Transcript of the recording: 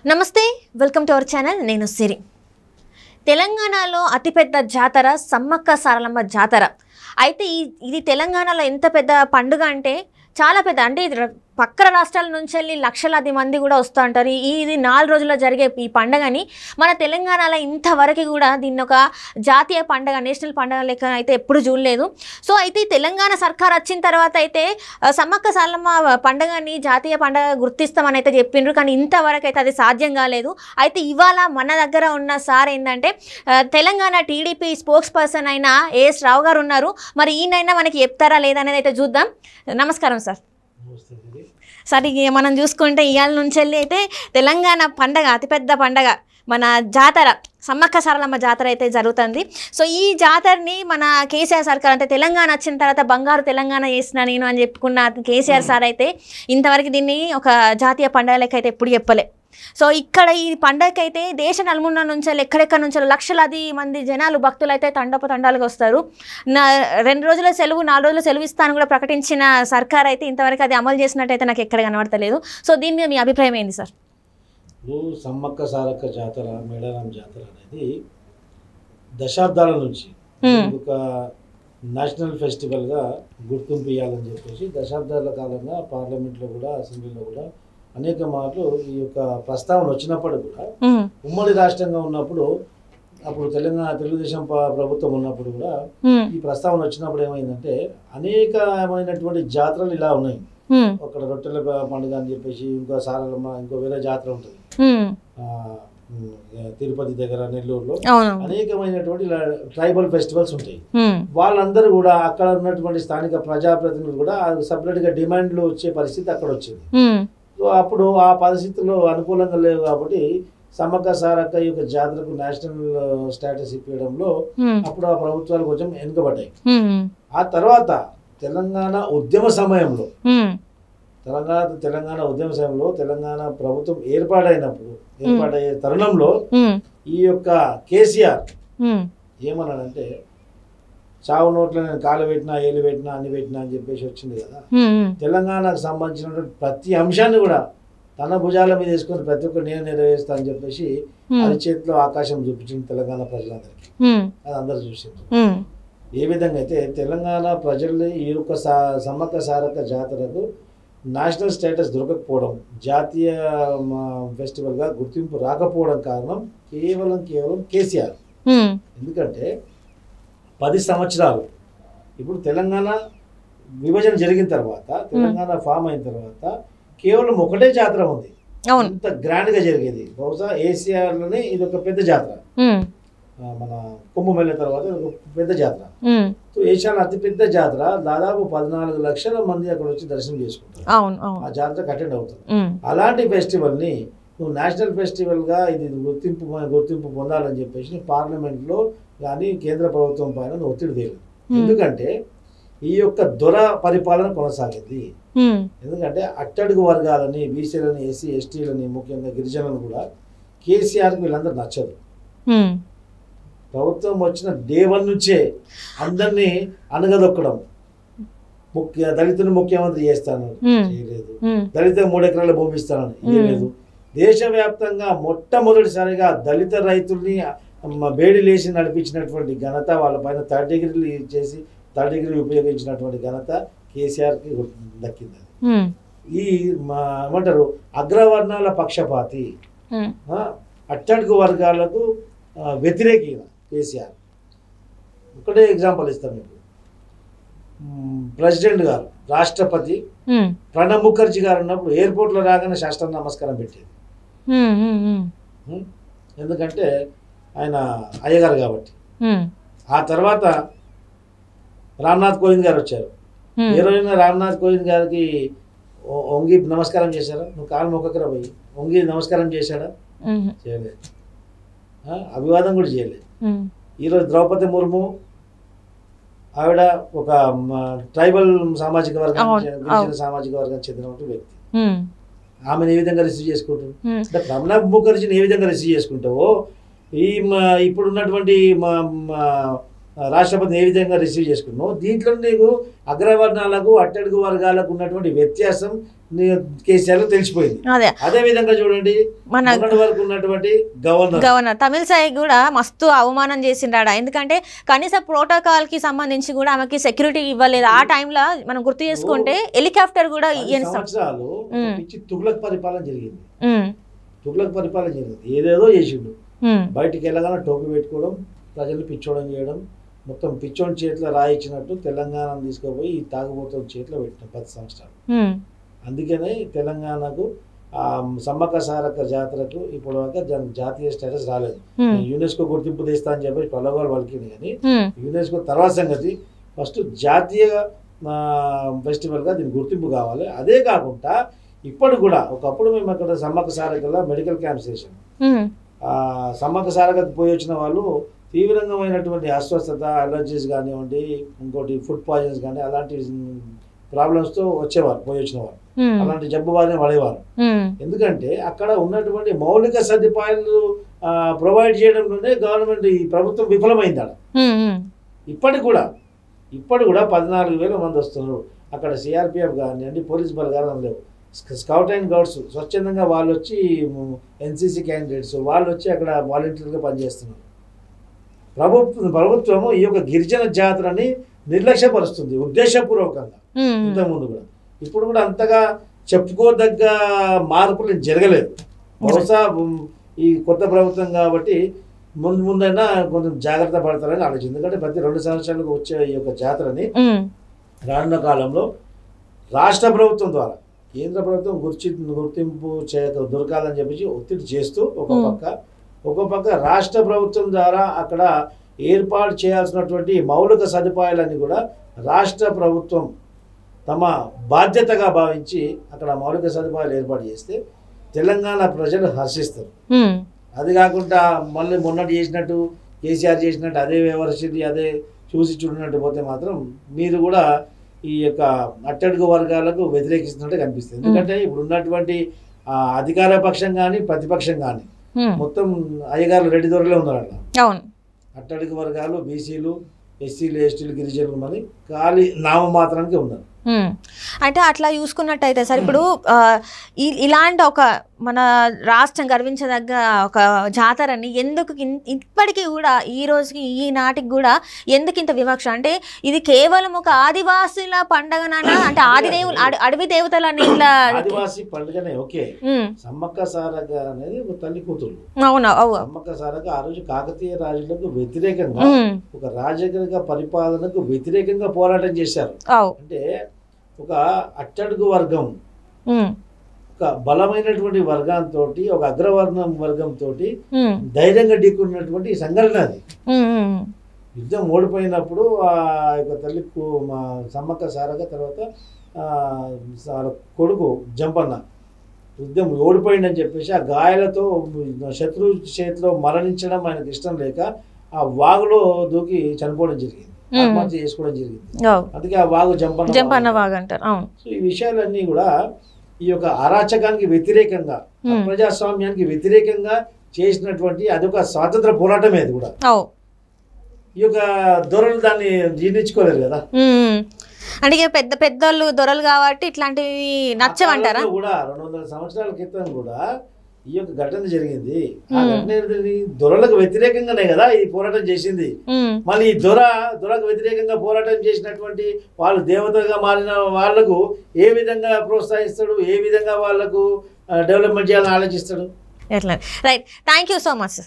నమస్తే welcome to our channel నేను సిరి తెలంగాణలో అతిపెద్ద జాతర సమ్మక్క సారలమ్మ జాతర అయితే ఇది తెలంగాణలో ఎంత పెద్ద పండుగ అంటే చాలా పెద్ద అంటే పక్కన రాష్ట్రాల నుంచి వెళ్ళి లక్షలాది మంది కూడా వస్తూ ఉంటారు ఇది 4 రోజుల్లో జరిగే ఈ పండుగని మన తెలంగాణలో ఇంతవరకు కూడా దీన్ని ఒక జాతీయ పండుగ నేషనల్ పండుగ లెక్క అయితే ఎప్పుడు చూడలేదు సో అయితే తెలంగాణ సర్కార్ వచ్చిన తర్వాత అయితే సమ్మక్క సారలమ్మ పండుగని జాతీయ పండుగ గుర్తిస్తామని అయితే చెప్పిండ్రు కానీ ఇంతవరకు అయితే అది సాధ్యం కాలేదు అయితే ఇవాళ మన దగ్గర ఉన్న సార్ ఏంటంటే తెలంగాణ టీడీపీ స్పోక్స్ పర్సన్ అయిన ఏఎస్ రావు గారు ఉన్నారు మరి ఈయనైనా మనకి చెప్తారా లేదనేది అయితే చూద్దాం నమస్కారం సార్ సార్ మనం చూసుకుంటే ఇవాళ నుంచి వెళ్ళి అయితే తెలంగాణ పండగ అతిపెద్ద పండగ మన జాతర సమ్మక్క సారలమ్మ జాతర అయితే జరుగుతుంది సో ఈ జాతరని మన కేసీఆర్ సర్కార్ అంటే తెలంగాణ వచ్చిన తర్వాత బంగారు తెలంగాణ చేసిన నేను అని చెప్పుకున్న కేసీఆర్ సార్ అయితే ఇంతవరకు దీన్ని ఒక జాతీయ పండుగ లెక్క అయితే ఎప్పుడు చెప్పలే సో ఇక్కడ ఈ పండగకి అయితే దేశ నలుమూల నుంచి ఎక్కడెక్కడ నుంచి లక్షలాది మంది జనాలు భక్తులు అయితే తండోపతండాలుగా వస్తారు 2 రోజుల సెలవు 4 రోజుల సెలవు ఇస్తాను కూడా ప్రకటించిన సర్కార్ అయితే ఇంతవరకు అది అమలు చేసినట్టయితే నాకు ఎక్కడ కనబడతలేదు సో దీని మీద మీ అభిప్రాయం ఏంది సార్ సమ్మక్క సారక్క జాతర మేడారం జాతర అనేది దశాబ్దాల నుంచి ఒక నేషనల్ ఫెస్టివల్గా గుర్తింపు ఇవ్వాలని చెప్పేసి దశాబ్దాల కాలంగా పార్లమెంట్లో కూడా అసెంబ్లీలో కూడా అనేక మార్లు ఈ యొక్క ప్రస్తావన వచ్చినప్పుడు కూడా ఉమ్మడి రాష్ట్రంగా ఉన్నప్పుడు అప్పుడు తెలంగాణ తెలుగుదేశం ప్రభుత్వం ఉన్నప్పుడు కూడా ఈ ప్రస్తావన వచ్చినప్పుడు ఏమైందంటే అనేకమైనటువంటి జాతరలు ఇలా ఉన్నాయి అక్కడ రొట్టెల పండుగ అని చెప్పేసి ఇంకో సారలమ్మ ఇంకో వేరే జాతర ఉంటుంది తిరుపతి దగ్గర నెల్లూరులో అనేకమైనటువంటి ట్రైబల్ ఫెస్టివల్స్ ఉంటాయి వాళ్ళందరూ కూడా అక్కడ ఉన్నటువంటి స్థానిక ప్రజాప్రతినిధులు కూడా సపరేట్ గా డిమాండ్లు వచ్చే పరిస్థితి అక్కడ వచ్చింది సో అప్పుడు ఆ పరిస్థితుల్లో అనుకూలంగా లేవు కాబట్టి సమ్మక్క సారక్క యొక్క జాతరకు నేషనల్ స్టేటస్ ఇప్పించడంలో అప్పుడు ఆ ప్రభుత్వాలు కొంచెం వెనుకబడ్డాయి ఆ తర్వాత తెలంగాణ ఉద్యమ సమయంలో తెలంగాణ ప్రభుత్వం ఏర్పాటయ్యే తరుణంలో ఈ యొక్క కేసీఆర్ ఏమన్నాడంటే చావు నోట్లో నేను కాలు పెట్టినా ఏలు పెట్టినా అన్ని పెట్టినా అని చెప్పేసి వచ్చింది కదా తెలంగాణకు సంబంధించినటువంటి ప్రతి అంశాన్ని కూడా తన భుజాల మీద వేసుకొని ప్రతి ఒక్కరు నేను నెరవేరుస్తా అని చెప్పేసి అది చేతిలో ఆకాశం చూపించింది తెలంగాణ ప్రజలందరికీ అది అందరు చూసింది ఏ విధంగా అయితే తెలంగాణ ప్రజల్ని ఈ యొక్క సమ్మక్క సారక్క జాతరకు నేషనల్ స్టేటస్ దొరకకపోవడం జాతీయ ఫెస్టివల్గా గుర్తింపు రాకపోవడం కారణం కేవలం కేసీఆర్ ఎందుకంటే 10 సంవత్సరాలు ఇప్పుడు తెలంగాణ విభజన జరిగిన తర్వాత తెలంగాణ ఫామ్ అయిన తర్వాత కేవలం ఒకటే జాతర ఉంది ఇంత గ్రాండ్ గా జరిగేది బహుశా ఏషియాలోనే ఇది ఒక పెద్ద జాతర మన కుంభమేళ తర్వాత ఒక పెద్ద జాతర సో ఏషియాలో అతి పెద్ద జాతర దాదాపు 14 లక్షల మంది అక్కడ వచ్చి దర్శనం చేసుకుంటారు ఆ జాతరకు అటెండ్ అవుతుంది అలాంటి ఫెస్టివల్ ని నువ్వు నేషనల్ ఫెస్టివల్ గా ఇది గుర్తింపు పొందాలని చెప్పేసి పార్లమెంట్ లో కానీ కేంద్ర ప్రభుత్వం పైన ఒత్తిడి తేలింది ఎందుకంటే ఈ యొక్క దొర పరిపాలన కొనసాగింది ఎందుకంటే అట్టడుగు వర్గాలని బీసీలని ఎస్సీ ఎస్టీలని ముఖ్యంగా గిరిజనులను కూడా కేసీఆర్కి వీళ్ళందరూ నచ్చదు ప్రభుత్వం వచ్చిన డే 1 నుంచే అందరినీ అనగదొక్కడం దళితుని ముఖ్యమంత్రి చేస్తాను చేయలేదు దళిత 3 ఎకరాల భూమి ఇస్తానని ఇవ్వలేదు దేశవ్యాప్తంగా మొట్టమొదటిసారిగా దళిత రైతుల్ని బేడి లేచి నడిపించినటువంటి ఘనత వాళ్ళ పైన 3rd డిగ్రీ ఉపయోగించినటువంటి ఘనత కేసీఆర్కి దక్కింది ఈ ఏమంటారు అగ్రవర్ణాల పక్షపాతి అట్టడుగు వర్గాలకు వ్యతిరేకి కేసీఆర్ ఒకటే ఎగ్జాంపుల్ ఇస్తాను మీకు ప్రెసిడెంట్ గారు రాష్ట్రపతి ప్రణబ్ ముఖర్జీ గారు ఉన్నప్పుడు ఎయిర్పోర్ట్లో రాగానే శాస్త్ర నమస్కారం పెట్టేది ఎందుకంటే ఆయన అయ్యగారు కాబట్టి ఆ తర్వాత రామ్నాథ్ కోవింద్ గారు వచ్చారు ఏ రోజైనా రామ్నాథ్ కోవింద్ గారికి వంగి నమస్కారం చేశారా నువ్వు కాలు మొక్కకరా పోయి వంగి నమస్కారం చేశాడా చేయలేదు అభివాదం కూడా చేయలేదు ఈరోజు ద్రౌపది ముర్ము ఆవిడ ఒక ట్రైబల్ సామాజిక వర్గానికి చెందినటువంటి వ్యక్తి ఆమెను ఏ విధంగా రిసీవ్ చేసుకుంటారు అంటే ప్రణబ్ ముఖర్జీని ఏ విధంగా రిసీవ్ చేసుకుంటావో ఇప్పుడున్నటువంటి రాష్ట్రపతిని ఏ విధంగా రిసీవ్ చేసుకున్నావు, దీంట్లో నీకు అగ్రవర్ణాలకు అట్టడుగు వర్గాలకు ఉన్నటువంటి వ్యత్యాసం కేసీఆర్ తెలిసిపోయింది. అదే విధంగా చూడండి మొన్నటి వరకు ఉన్నటువంటి గవర్నర్ తమిళసై కూడా మస్తు అవమానం చేసిండాడ. ఎందుకంటే కనీస ప్రోటోకాల్ కి సంబంధించి కూడా ఆమెకి సెక్యూరిటీ ఇవ్వలేదు. ఆ టైంలో మనం గుర్తు చేసుకుంటే హెలికాప్టర్ కూడా సంవత్సరాలు తుగ్లక్ పరిపాలన జరిగింది. తుగ్లక్ పరిపాలన జరిగింది, ఏదేదో చేసిండు. బయటికి వెళ్ళగానే టోపీ పెట్టుకోవడం, ప్రజలు పిచ్చోడం చేయడం, మొత్తం పిచ్చోని చేతిలో రాయించినట్టు తెలంగాణను తీసుకుపోయి ఈ తాగుబోతుల చేతిలో పెట్టిన 10 సంవత్సరాలు. అందుకనే తెలంగాణకు సమ్మక్క సారక్క జాతరకు ఇప్పుడు జాతీయ స్టేటస్ రాలేదు. యునెస్కో గుర్తింపు తెస్తా అని చెప్పి ప్రలోభాలు పలికింది. కానీ యునెస్కో తర్వాత సంగతి, ఫస్ట్ జాతీయ ఫెస్టివల్గా దీనికి గుర్తింపు కావాలి. అదే కాకుండా ఇప్పుడు కూడా ఒకప్పుడు మేము అక్కడ సమ్మక్క సారక్కలో మెడికల్ క్యాంప్స్ చేసాం. సమ్మక్క సారక్కకు పోయి వచ్చిన వాళ్ళు తీవ్రమైనటువంటి అస్వస్థత, అలర్జీస్ కానివ్వండి, ఇంకోటి ఫుడ్ పాయిజన్స్ కానీ అలాంటి ప్రాబ్లమ్స్తో వచ్చేవారు, పోయి వచ్చిన వారు. అలాంటి జబ్బు బాధనే పడేవారు. ఎందుకంటే అక్కడ ఉన్నటువంటి మౌలిక సదుపాయాలు ప్రొవైడ్ చేయడంలోనే గవర్నమెంట్, ఈ ప్రభుత్వం విఫలమైంది. అక్కడ ఇప్పటికి కూడా 14,000 మంది వస్తున్నారు. అక్కడ సిఆర్పిఎఫ్ కానివ్వండి, పోలీస్ బలగాలు లేవు. స్కౌట్ అండ్ గైడ్స్ స్వచ్ఛందంగా వాళ్ళు వచ్చి, ఎన్సీసీ క్యాండిడేట్స్ వాళ్ళు వచ్చి అక్కడ వాలంటీర్గా పనిచేస్తున్నారు. ప్రభుత్వము ఈ యొక్క గిరిజన జాతరని నిర్లక్ష్యపరుస్తుంది ఉద్దేశపూర్వకంగా. ఇంతకుముందు కూడా ఇప్పుడు కూడా అంతగా చెప్పుకోదగ్గ మార్పులు జరగలేదు. బహుశా ఈ కొత్త ప్రభుత్వం కాబట్టి ముందైనా కొంచెం జాగ్రత్త పడతారని ఆలోచన. ఎందుకంటే ప్రతి 2 సంవత్సరాలకు వచ్చే ఈ యొక్క జాతరని రానున్న కాలంలో రాష్ట్ర ప్రభుత్వం ద్వారా కేంద్ర ప్రభుత్వం గుర్తింపు దొరకాలని చెప్పేసి ఒత్తిడి చేస్తూ ఒక పక్క రాష్ట్ర ప్రభుత్వం ద్వారా అక్కడ ఏర్పాటు చేయాల్సినటువంటి మౌలిక సదుపాయాలన్నీ కూడా రాష్ట్ర ప్రభుత్వం తమ బాధ్యతగా భావించి అక్కడ మౌలిక సదుపాయాలు ఏర్పాటు చేస్తే తెలంగాణ ప్రజలు హర్షిస్తారు. అది కాకుండా మళ్ళీ మొన్నటి చేసినట్టు కేసీఆర్ చేసినట్టు అదే వ్యవహరిస్తుంది, అదే చూసి చూడనట్టు పోతే మాత్రం మీరు కూడా ఈ యొక్క అట్టడుగు వర్గాలకు వ్యతిరేకిస్తున్నట్టు కనిపిస్తుంది. ఎందుకంటే ఇప్పుడు ఉన్నటువంటి అధికార పక్షం కానీ ప్రతిపక్షం కానీ మొత్తం అయ్యగారులు రెడ్డి దొరలే ఉన్నారు అట్లా. అట్టడుగు వర్గాలు, బీసీలు, ఎస్సీలు, ఎస్టీలు, గిరిజనులు అని ఖాళీ నామమాత్రానికి ఉన్నారు. అంటే అట్లా చూసుకున్నట్టయితే సార్, ఇప్పుడు ఇలాంటి ఒక మన రాష్ట్రం గర్వించదగ్గ ఒక జాతరని ఎందుకు ఇప్పటికీ కూడా ఈ రోజుకి ఈనాటికి కూడా ఎందుకు ఇంత వివక్ష? అంటే ఇది కేవలం ఒక ఆదివాసుల పండగనా? అంటే అడవి దేవతలని ఇట్లా ఆదివాసీ పండుగనే. ఓకే, సమ్మక్క సారక్క అనేది ఒక తల్లి కూతురు. అవును, సమ్మక్క సారక్క ఆ రోజు కాకతీయ రాజులకు వ్యతిరేకంగా, ఒక రాజకీయ పరిపాలనకు వ్యతిరేకంగా పోరాటం చేశారు. అంటే ఒక అట్టడుగు వర్గం, ఒక బలమైనటువంటి వర్గంతో, ఒక అగ్రవర్ణం వర్గంతో ధైర్యంగా ఢీకున్నటువంటి సంఘటన అది. యుద్ధం ఓడిపోయినప్పుడు ఆ యొక్క తల్లి మా సమ్మక్క సారక్క తర్వాత కొడుకు జంపన్న యుద్ధం ఓడిపోయిందని చెప్పేసి ఆ గాయాలతో శత్రువు చేతిలో మరణించడం ఆయనకు ఇష్టం లేక ఆ వాగులో దూకి చనిపోవడం జరిగింది, ఆత్మహత్య చేసుకోవడం జరిగింది. అందుకే ఆ వాగు జంపన్న వాగు అంటారు. సో ఈ విషయాలన్నీ కూడా ఈ యొక్క అరాచకానికి వ్యతిరేకంగా, ప్రజాస్వామ్యానికి వ్యతిరేకంగా చేసినటువంటి అదొక స్వాతంత్ర పోరాటమే. అది కూడా ఈ యొక్క దొరలు దాన్ని జీర్ణించుకోలేరు కదా. అంటే పెద్ద పెద్దోళ్ళు దొరలు కాబట్టి ఇట్లాంటివి నచ్చమంటారా? కూడా 200 సంవత్సరాల క్రితం కూడా ఈ యొక్క ఘటన జరిగింది. ఆ ఘటన దొరలకు వ్యతిరేకంగానే కదా ఈ పోరాటం చేసింది. మళ్ళీ ఈ దొరకు వ్యతిరేకంగా పోరాటం చేసినటువంటి వాళ్ళు దేవతగా మారిన వాళ్లకు ఏ విధంగా ప్రోత్సహిస్తాడు, ఏ విధంగా వాళ్లకు డెవలప్మెంట్ చేయాలని ఆలోచిస్తాడు? Right, thank you so much.